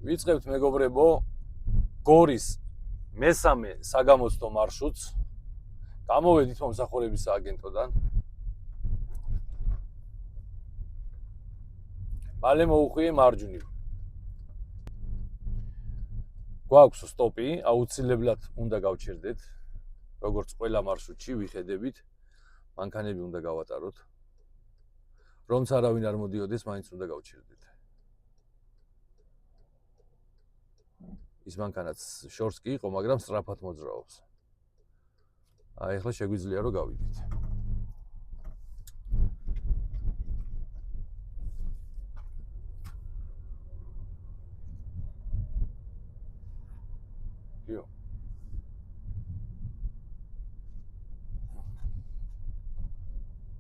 ვიწყებთ მეგობრებო გორის მესამე საგამოცდო მარშრუტს. გამოვედით მომსახურების სააგენტოდან. მალე მოუხვიე მარჯვნივ. გვაქვს სტოპი, აუცილებლად უნდა გავჩერდეთ. როგორც ყველა მარშრუტში ვიხედებით, მანქანები უნდა გავატაროთ. რომც არავინ არ მოდიოდეს, მაინც უნდა გავჩერდეთ. ის მანქანაც შორს კი იყო, მაგრამ სწრაფად მოძრაობს. აი, ახლა შეგვიძლია რომ გავიდეთ. იო.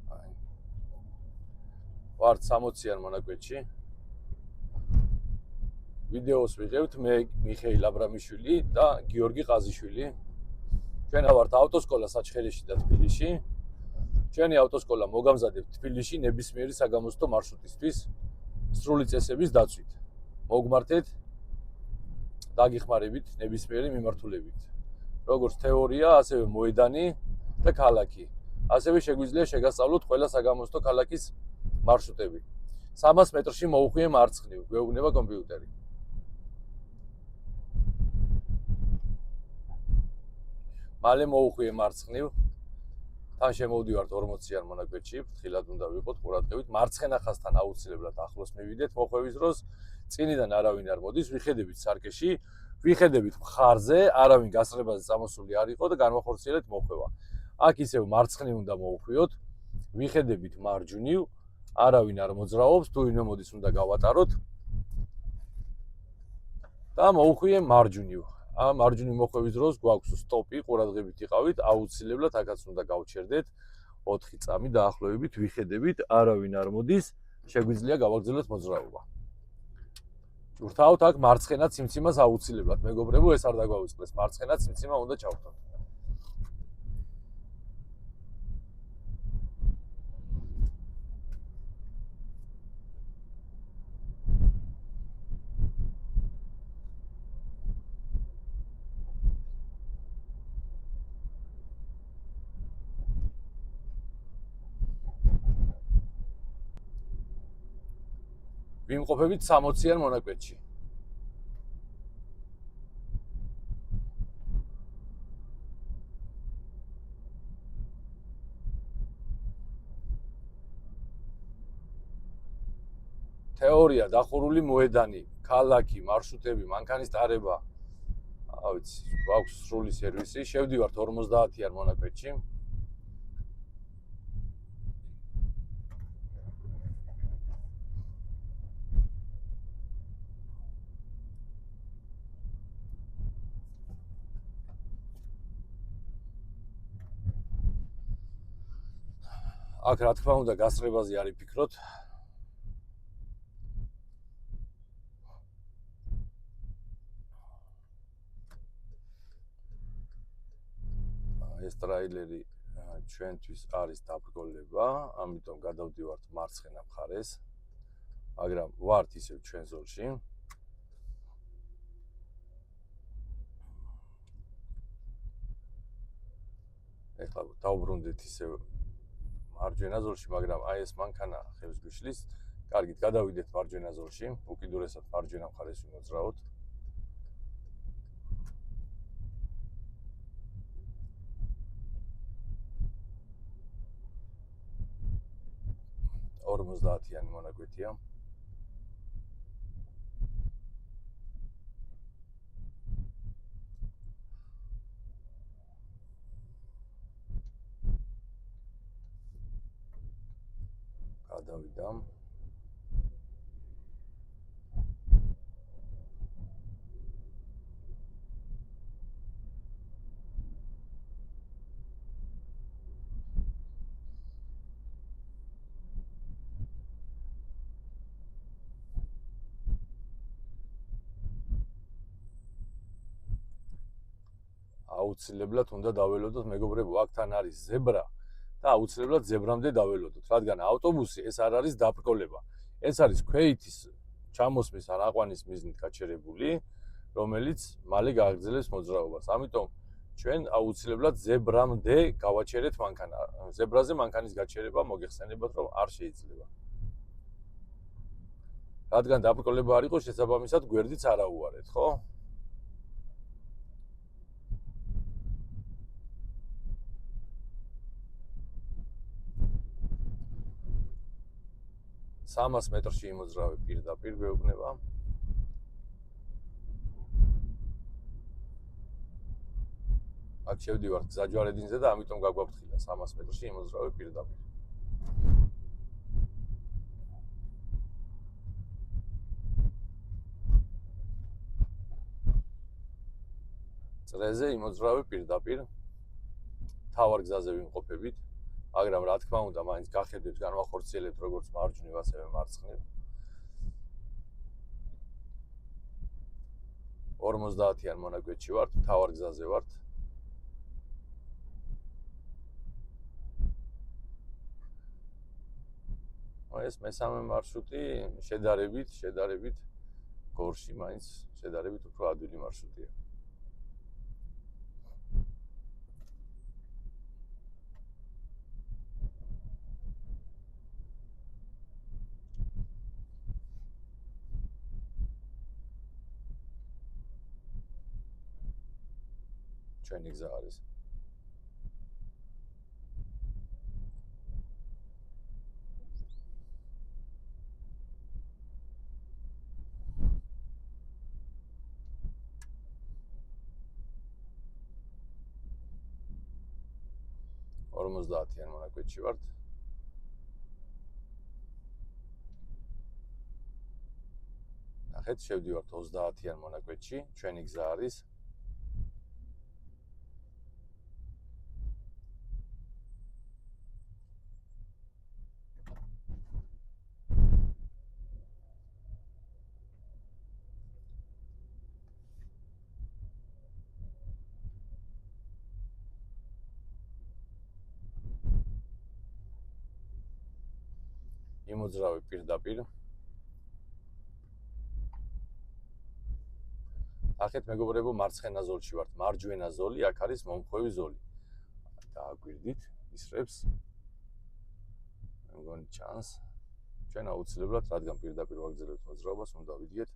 აი. ვართ 60-იან მონაკვეთში. ვიდეოს ვიღებთ მე მიხეილ აბრამიშვილი და გიორგი ყაზიშვილი. ჩვენ ვართ ავტოსკოლა საჩხერეში და თბილისში. ჩვენი ავტოსკოლა მოგამზადებთ თბილისში ნებისმიერი საგამოცდო მარშრუტისთვის სრული წესების დაცვით. მოგმართეთ დაგიხმარებით ნებისმიერი მიმართულებით. როგორც თეორია, ასევე მოედანი და ქალაქი. ასევე შეგვიძლია შეგასწავლოთ ყველა საგამოცდო ქალაქის მარშრუტები. 300 მეტრში მოუხვიე მარცხნივ, გვეუბნება კომპიუტერი. მალე მოუხვიე მარცხნივ. თან შემოვდივართ 40-იან მონაკვეთში, ფრთხილად უნდა ვიყოთ, ყურადღებით. მარცხენა ხაზთან აუცილებლად ახლოს მივიდეთ მოხვევის დროს. წინიდან არავინ არ მოდის, ვიხედებით სარკეში, ვიხედებით მხარზე, არავინ გასწრებაზე წამოსული არ იყო და განვახორციელეთ მოხვევა. აქ ისევ მარცხნივ უნდა მოუხვიოთ, ვიხედებით მარჯვნივ, არავინ არ მოძრაობს, თუ ვინმე მოდის უნდა გავატაროთ და მოუხვიე მარჯვნივ. ამ მარჯვნივ მოხვევის დროს გვაქვს სტოპი, ყურადღებით იყავით, აუცილებლად აქაც უნდა გავჩერდეთ 4 წამი დაახლოებით, ვიხედებით, არავინ არ მოდის, შეგვიძლია გავაგრძელოთ მოძრაობა. ურთავთ აქ მარცხენა ციმციმას აუცილებლად, მეგობრებო, ეს არ დაგვაუწყდეს, მარცხენა ციმციმა უნდა ჩავთვალოთ. ვიმყოფებით 60-იან მონაკვეთში. თეორია, დახურული მოედანი, ქალაქი, მარშრუტები, მანქანის ტარება. ავიცი, გვაქვს სრული სერვისი, შევდივართ 50-იან მონაკვეთში. აქ რა თქმა უნდა გასწრებაზე არ იფიქროთ. ეს ტრაილერი ჩვენთვის არის დაბრკოლება, ამიტომ გადავდივართ მარცხენა მხარეს, მაგრამ ვართ ისევ ჩვენ ზოლში. ეხლა დავბრუნდეთ ისევ მარჯვენა ზოლში, მაგრამ აი ეს მანქანა ხევს გვიშლის. კარგით, გადავიდეთ მარჯვენა ზოლში, უკიდურესად მარჯვენა მხარეს ვიმოძრაოთ. ორმოცდაათიანი მონაკვეთია. გადავიდა. აუცილებლად უნდა დაველოდოთ, მეგობრებო, აქთან არის ზებრა და აუცილებლად ზებრამდე დაველოდოთ, რადგან ავტობუსი ეს არ არის დაბრკოლება. ეს არის ქვეითის ჩამოსმის ან აყვანის მიზნით გაჩერებული, რომელიც მალე გააგრძელებს მოძრაობას. ამიტომ ჩვენ აუცილებლად ზებრამდე გავაჩერეთ მანქანა. ზებრაზე მანქანის გაჩერება მოგეხსენებათ, რომ არ შეიძლება. რადგან დაბრკოლება არ იყოს, შესაბამისად გვერდიც არ აუარეთ, ხო? სამას მეტრში იმოძრავე პირდაპირ გვეუბნება. აქ შევდივართ გზაჯვარედინზე და ამიტომ გაგვაფრთხილა 300 მეტრში იმოძრავე პირდაპირ. წრეზე იმოძრავე პირდაპირ. თავარ გზაზე ვიმყოფებით, მაგრამ რა თქმა უნდა, მაინც გახედებს განვახორციელებთ როგორც მარჯვნივ, ასევე მარცხნივ. 50-იან მონაკვეთში ვართ, თავარ გზაზე ვართ. ეს მესამე მარშრუტი შედარებით გორში მაინც შედარებით უფრო ადვილი მარშრუტია. ჩვენი გზა არის. იან მონაკვეთში ვართ. ნახეთ, შევდივართ 30-იან მონაკვეთში, ჩვენი გზა არის. იმოძრავე პირდაპირ. ნახეთ მეგობრებო, მარცხენა ზოლში ვართ, მარჯვენა ზოლი, აქ არის მომხვევი ზოლი. დააგვირდით, ისრებს. მეგონი ჩანს. ჩვენ აუცილებლად, რადგან პირდაპირ ვაგრძელებთ მოძრაობას, უნდა ვიდიეთ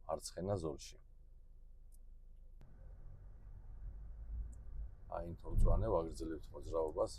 მარცხენა ზოლში. აი, თორწვანე ვაგრძელებთ მოძრაობას.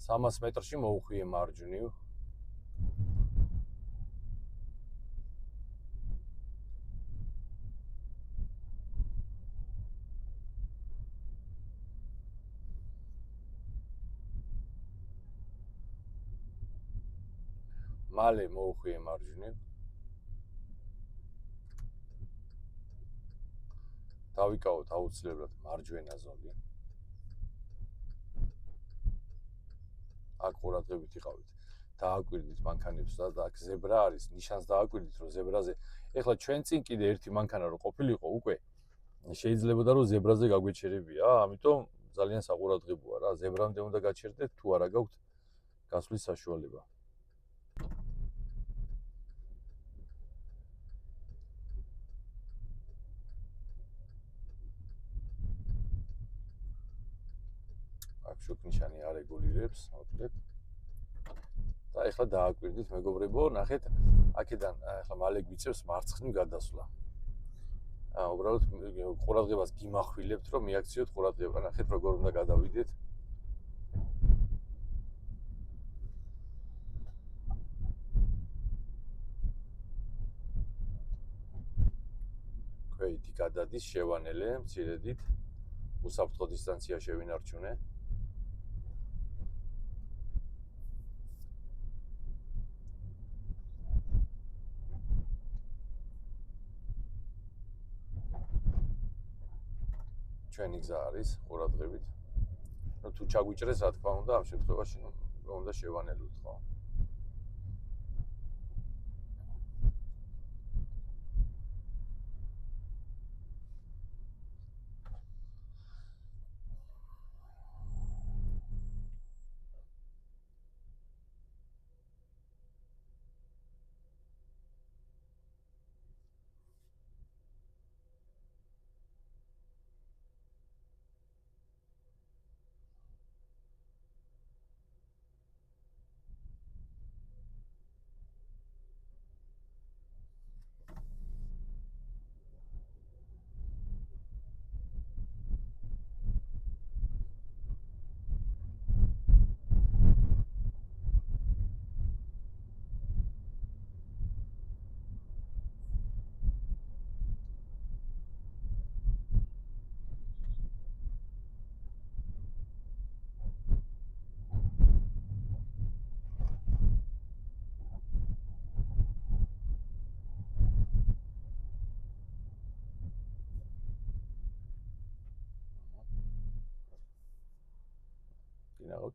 სამას მეტრში მოუხვიე მარჯვნივ. მალე მოუხვიე მარჯვნივ. დავიკავოთ აუცილებლად მარჯვენა ზოლი. აქ ყურადღებით იყავით. დააკვირდით მანქანებს და აქ ზებრა არის, ნიშანს დააკვირდით, რომ ზებრაზე. ეხლა ჩვენ წინ კიდე ერთი მანქანა რო ყოფილიყო უკვე. შეიძლებოდა რომ ზებრაზე გაგვეჩერებია, ამიტომ ძალიან საყურადღებოა რა, ზებრამდე უნდა გაჩერდეთ თუ არა გაქვთ გასვლის საშუალება. აქ შუქნიშანი არ რეგულირებს, მოკლედ. და ეხლა დააკვირდით მეგობრებო, ნახეთ, აქედან ეხლა მალე გვიწევს მარცხნივ გადასვლა. უბრალოდ ყურადღებას გიმახვილებთ, რომ მიაქციოთ ყურადღება, ნახეთ როგორ უნდა გადავიდეთ. ქვეითი გადადის შევანელე მცირედით უსაფრთხო დისტანცია შევინარჩუნე ჩვენი გზა არის ყურადღებით თუ ჩაგვიჭრეს რა თქმა უნდა ამ შემთხვევაში უნდა შევანელოთ ხო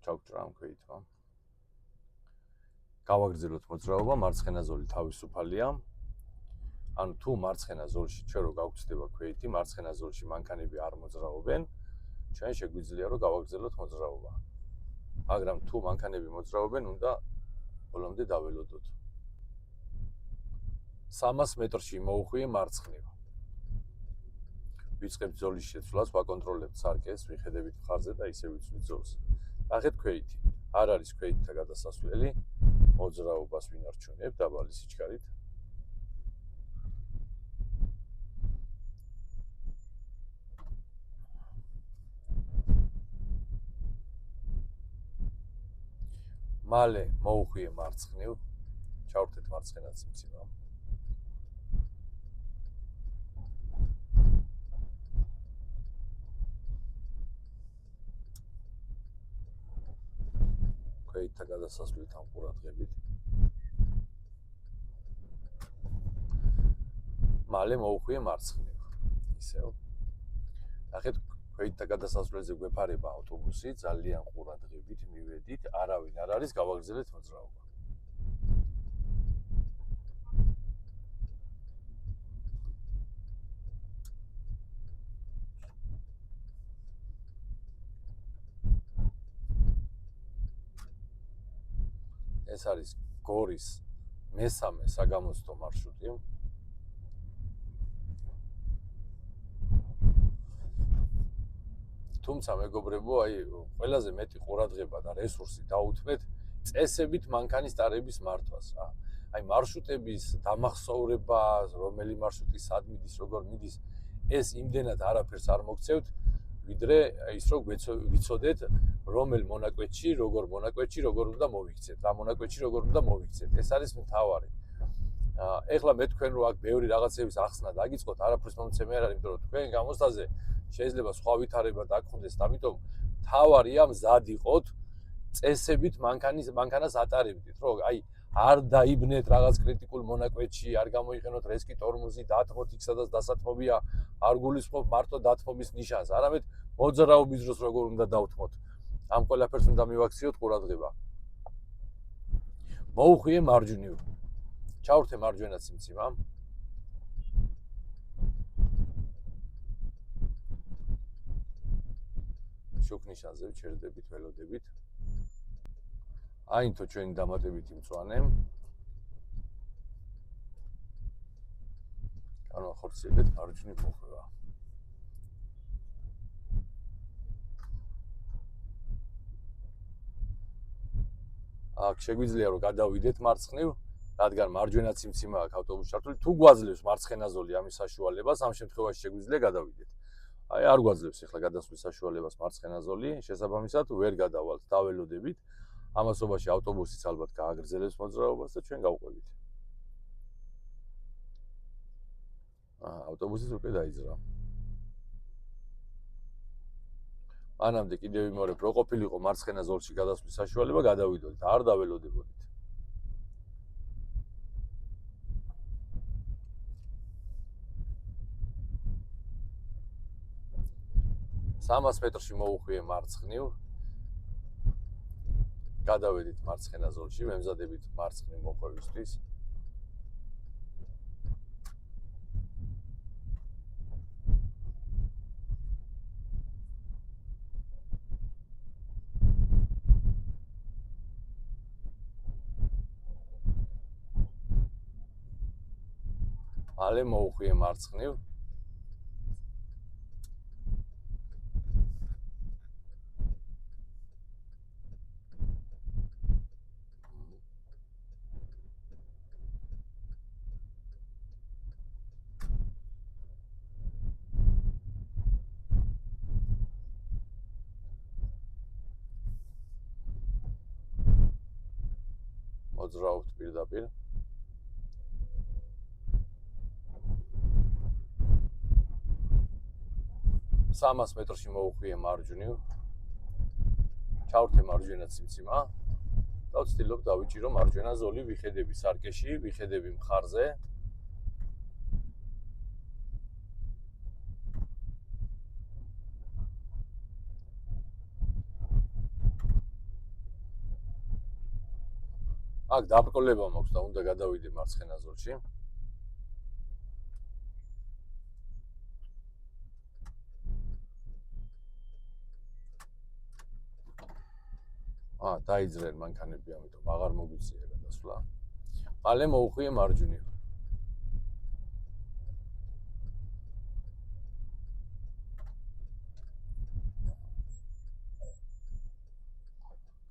ჩავჭრა ამ ქვეითმა. გავაგრძელოთ მოძრაობა, მარცხენა ზოლი თავისუფალია. ანუ თუ მარცხენა ზოლში ჩვენ რო გავგრძდება ქვეითი, მარცხენა ზოლში მანქანები არ მოძრაობენ, ჩვენ შეგვიძლია რომ გავაგრძელოთ მოძრაობა. მაგრამ თუ მანქანები მოძრაობენ, უნდა ბოლომდე დაველოდოთ. 300 მეტრში მოუხვიე მარცხნივ. ვიწყებთ ზოლის შეცვლას, ვაკონტროლებთ სარკეს, ვიხედებით მხარზე და ისე ვიცვით ზოლს. ნახეთ ქვეითი. არ არის ქვეითთა გადასასვლელი. მოძრაობას ვინარჩუნებთ დაბალი სიჩქარით. მალე მოუხვიე მარცხნივ. ჩავრთეთ მარცხენა ციმციმა. ქვეითთა გადასასვლელით ამ ყურადღებით. მალე მოუხვიე მარცხნივ. ისევ. ნახეთ ქვეითთა გადასასვლელზე გვეფარება ავტობუსი, ძალიან ყურადღებით მივედით, არავინ არ არის, გავაგრძელეთ მოძრაობა. ეს არის გორის მესამე საგამოცდო მარშრუტი. თუმცა მეგობრებო, ყველაზე მეტი ყურადღება და რესურსი დაუთმეთ წესებით მანქანის ტარების მართვას რა. მარშრუტების დამახსოვრება, რომელი მარშრუტი სად მიდის, როგორ მიდის, ეს იმდენად არაფერს არ მოგცევთ, ვიდრე ის რომ ვიცოდეთ, რომელ მონაკვეთში, როგორ უნდა მოვიქცეთ, რა მონაკვეთში როგორ უნდა მოვიქცეთ. ეს არის მთავარი. ეხლა მე თქვენ რო აქ ბევრი რაღაცების ახსნა დაგიწყოთ, არაფერს მომცემი არ არის, იმიტომ რომ თქვენ გამოსტაზე შეიძლება სხვა ვითარება დაგხვდეს, ამიტომ თავარია მზად იყოთ წესებით მანქანას ატარებდით, რომ არ დაიბნეთ რაღაც კრიტიკულ მონაკვეთში, არ გამოიყენოთ რესკი ტორმოზი, დათმოთ იქ სადაც დასათმობია, არ გულისხმობ მარტო დათმობის ნიშანს, არამედ მოძრაობის დროს როგორ უნდა დავთმოთ. ამ ყველაფერს უნდა მივაქციოთ ყურადღება. მოუხვიე მარჯვნივ. ჩავრთე მარჯვენა ციმციმა. შუქ ნიშანზე ვჩერდებით, ველოდებით. აინთო ჩვენი დამატებითი მწვანე. განვახორციელებთ მარჯვნივ მოხვევა. აქ შეგვიძლია რომ გადავიდეთ მარცხნივ, რადგან მარჯვენა ციმციმა აქვს ავტობუსში ჩართული, თუ გვაძლევს მარცხენა ზოლი ამის საშუალებას, ამ შემთხვევაში შეგვიძლია გადავიდეთ. არ გვაძლევს ახლა გადასვლის საშუალებას მარცხენა ზოლი, შესაბამისად ვერ გადავალთ, დაველოდებით. ამასობაში ავტობუსიც ალბათ გააგრძელებს მოძრაობას და ჩვენ გავყვებით. ავტობუსიც უკვე დაიძრა. მანამდე კიდევ ვიმეორებ, რო ყოფილიყო მარცხენა ზოლში გადასვლის საშუალება, გადავიდოდით, არ დაველოდებოდით. 300 მეტრში მოუხვიე მარცხნივ. გადავედით მარცხენა ზოლში, ვემზადებით მარცხნივ მოხვევისთვის. მალე მოუხვიე მარცხნივ. მოძრაობთ პირდაპირ. სამას მეტრში მოუხვიე მარჯვნივ. ჩავრთე მარჯვენა ციმციმა და ვცდილობ დავიჭირო მარჯვენა ზოლი, ვიხედები სარკეში, ვიხედები მხარზე. აქ დაბრკოლება მაქვს და უნდა გადავიდე მარცხენა ზოლში. დაიძრენ მანქანები, ამიტომ აღარ მოგვიწია გადასვლა. მალე მოუხვიე მარჯვნივ.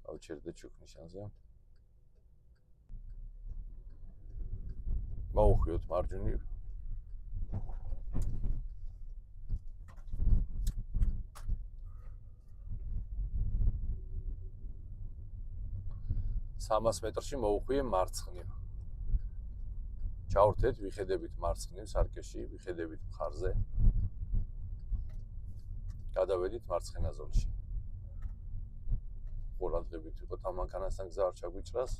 გავჩერდე ჩუქნიშანზე. მოუხვიოთ მარჯვნივ. სამას მეტრში მოუხვიე მარცხნივ. ჩავრთეთ, ვიხედებით მარცხნივ სარკეში, ვიხედებით მხარზე. გადავედით მარცხენა ზოლში. ყურადღებით ვიყოთ ამ მანქანასთან გზა არ ჩაგვიჭრას.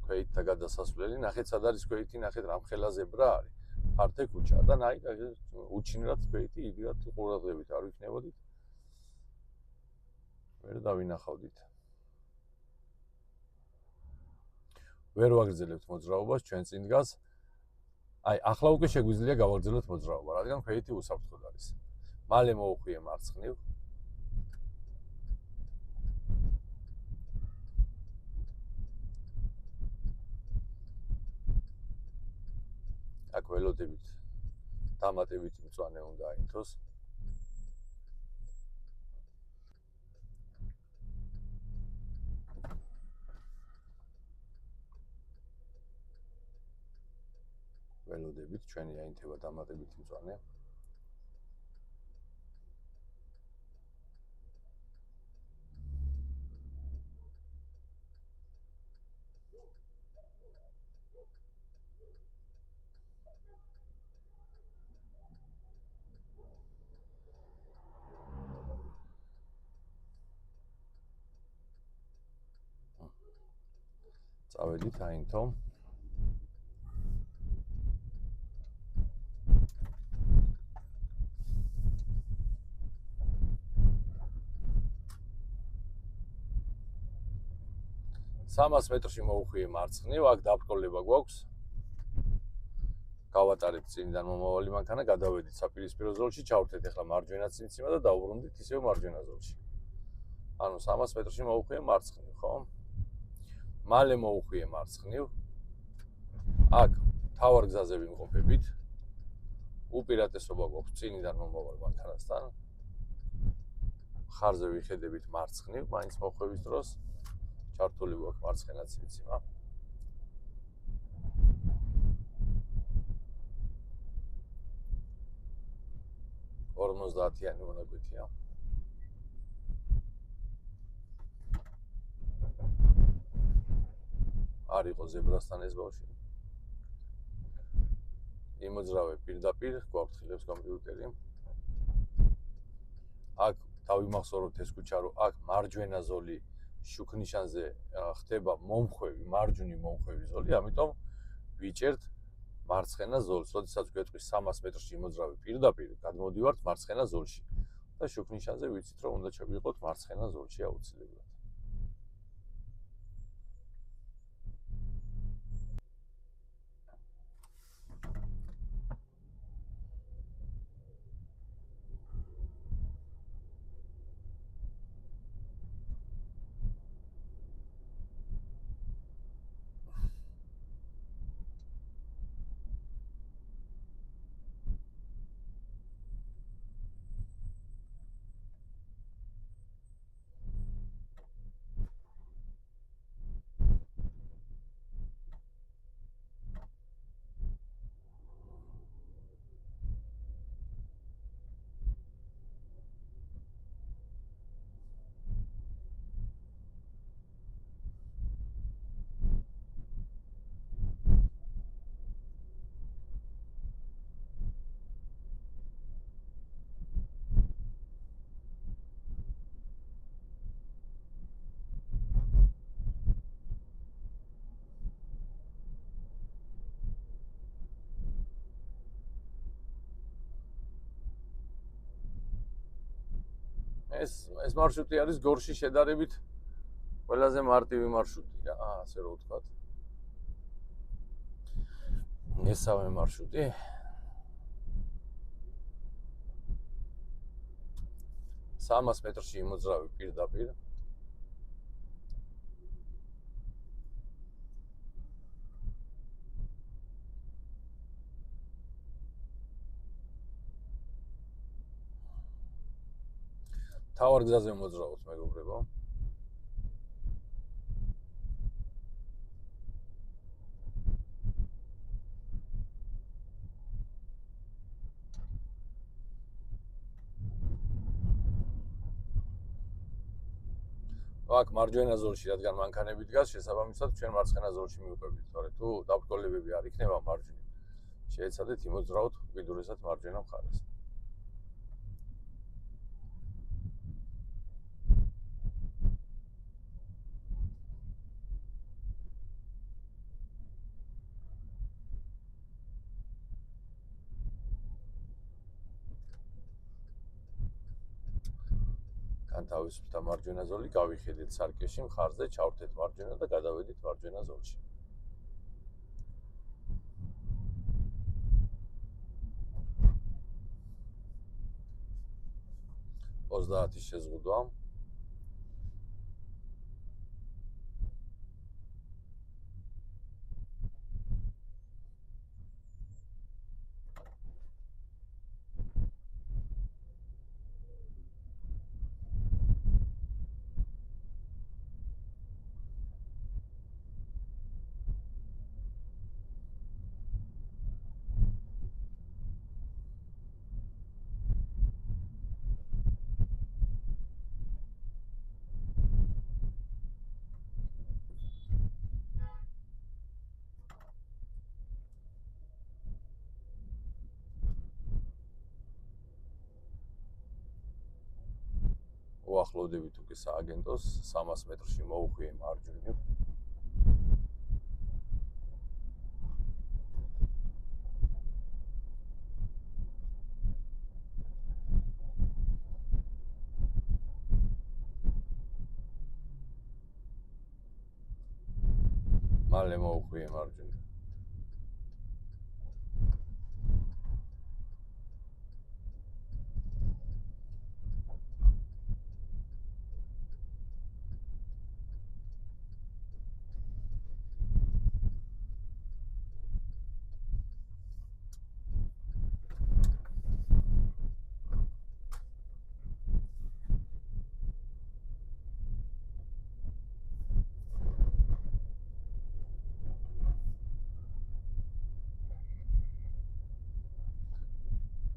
ქვეითთა გადასასვლელი, ნახეთ სად არის ქვეითი, ნახეთ რამხელა ზებრა არის. ფართე ქუჩა და ნაი უჩინრად ქვეითი, იგივე ყურადღებით არ ვიქნებოდით. ვერ დავინახავდით. ვერ ვაგრძელებთ მოძრაობას, ჩვენ წინ დგას. ახლა უკვე შეგვიძლია გავაგრძელოთ მოძრაობა, რადგან ქვეითი უსაფრთხოდ არის. მალე მოუხვიე მარცხნივ. აქ ველოდებით დამატებითი მწვანე უნდა აინთოს. ველოდებით ჩვენი აინთება დამატებითი მწვანე. წავედით აინთო. სამას მეტრში მოუხვიე მარცხნივ, აქ დაბრკოლება გვაქვს. გავატარეთ წინიდან მომავალი მანქანა, გადავედით საპირისპირო ზოლში, ჩავრთეთ ახლა მარჯვენა ციმციმა და დავუბრუნდით ისევ მარჯვენა ზოლში. ანუ 300 მეტრში მოუხვიე მარცხნივ, ხო? მალე მოუხვიე მარცხნივ. აქ თავარ გზაზე ვიმყოფებით. უპირატესობა გვაქვს წინიდან მომავალ მანქანასთან. მხარზე ვიხედებით მარცხნივ, მაინც მოხვევის დროს. ჩართული გვაქვს მარცხენა ციმციმა. 50-იანი მონაკვეთია. არ იყო ზებრასთან ეს ბავშვი. იმოძრავე პირდაპირ გვაფრთხილებს კომპიუტერი. აქ დავიმახსოვროთ ეს ქუჩა, რომ აქ მარჯვენა ზოლი შუქნიშანზე ხდება მომხვევი, მარჯვნივ მომხვევი ზოლი, ამიტომ ვიჭერთ მარცხენა ზოლს. როდესაც გვეტყვის 300 მეტრში იმოძრავე პირდაპირ, გადმოდივართ მარცხენა ზოლში და შუქნიშანზე ვიცით, რომ უნდა შევიყოთ მარცხენა ზოლში აუცილებლად. ეს მარშრუტი არის გორში შედარებით ყველაზე მარტივი მარშრუტია, ასე რომ ვთქვათ. მესამე მარშრუტი. სამას მეტრში იმოძრავი პირდაპირ. თავარ გზაზე მოძრაობთ, მეგობრებო. აქ მარჯვენა ზოლში, რადგან მანქანები დგას, შესაბამისად ჩვენ მარცხენა ზოლში მივყვებით, თორე თუ დაბრკოლებები არ იქნება მარჯვნივ, შეეცადეთ იმოძრავოთ უკიდურესად მარჯვენა მხარეს. განთავისუფლდა მარჯვენა ზოლი, გავიხედეთ სარკეში მხარზე, ჩავრთეთ მარჯვენა და გადავედით მარჯვენა ზოლში. ოცდაათის შეზღუდვა. უახლოვდებით უკვე სააგენტოს, 300 მეტრში მოუხვიე მარჯვნივ. მალე მოუხვიე მარჯვნივ.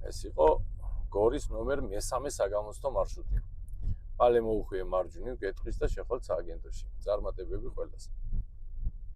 ეს იყო გორის ნომერ მე-3 საგამოცდო მარშრუტი. მალე მოუხვიე მარჯვნივ, გეტყვის და შეხვალ სააგენტოში. წარმატებები ყველას.